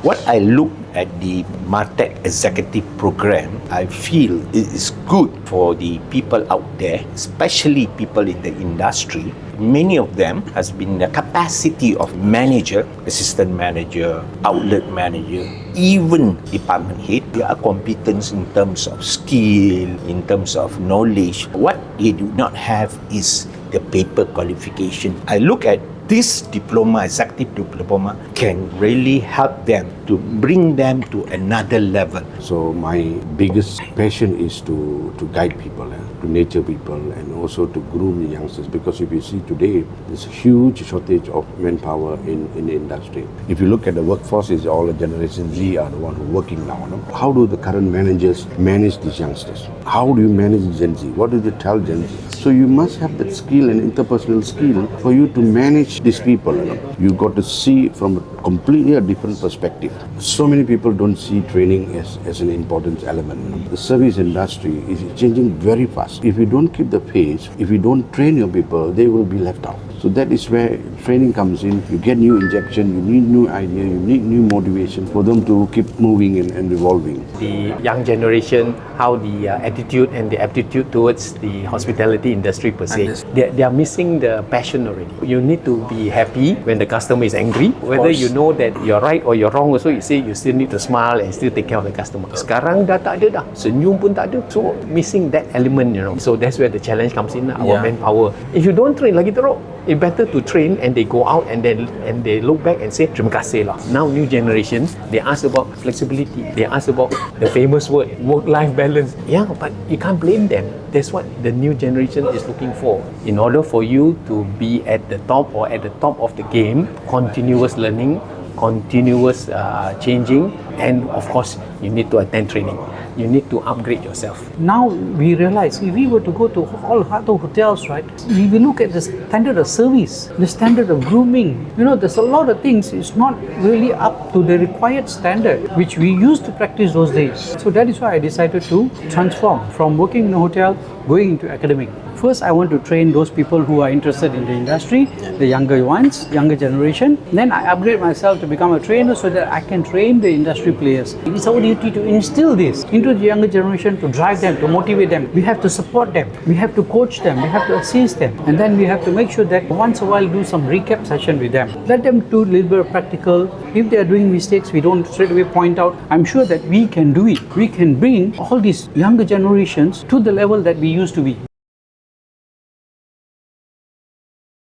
What I look at the MAHTEC executive program, I feel it is good for the people out there, especially people in the industry. Many of them has been the capacity of manager, assistant manager, outlet manager, even department head. Their competence in terms of skill, in terms of knowledge. What they do not have is the paper qualification. I look at this diploma, executive diploma, can really help them to bring them to another level. So my biggest passion is to guide people, to nurture people, and also to groom the youngsters. Because if you see today, there's a huge shortage of manpower in the industry. If you look at the workforce, is all the Generation Z are the one who are working now. No? How do the current managers manage these youngsters? How do you manage Gen Z? What do they tell Gen Z? So you must have that skill and interpersonal skill for you to manage these people. You got to see from a completely a different perspective. So many people don't see training as an important element. The service industry is changing very fast. If you don't keep the pace, if you don't train your people, they will be left out. So that is where training comes in. You get new injection, you need new idea, you need new motivation for them to keep moving and evolving. The young generation, how the attitude and the aptitude towards the hospitality industry per se, they are missing the passion already. You need to be happy when the customer is angry. Whether you know that you're right or you're wrong also, you say you still need to smile and still take care of the customer. Sekarang dah tak ada dah. Senyum pun tak ada. So missing that element, So that's where the challenge comes in, our manpower. If you don't train, lagi teruk. It's better to train and they go out and they look back and say terima kasih lah. Now new generations, they ask about flexibility. They ask about the famous word work-life balance. Yeah, but you can't blame them. That's what the new generation is looking for. In order for you to be at the top or at the top of the game, continuous learning, continuous changing, and of course you need to attend training. You need to upgrade yourself. Now we realize if we were to go to all other hotels, right, we will look at the standard of service, the standard of grooming. There's a lot of things. It's not really up to the required standard which we used to practice those days. So that is why I decided to transform from working in a hotel, going into academic. First, I want to train those people who are interested in the industry, the younger ones, younger generation. Then I upgrade myself to become a trainer so that I can train the industry players. It's our duty to instill this into the younger generation, to drive them, to motivate them. We have to support them. We have to coach them. We have to assist them. And then we have to make sure that once a while do some recap session with them. Let them do a little bit of practical. If they are doing mistakes, we don't straight away point out. I'm sure that we can do it. We can bring all these younger generations to the level that we used to be.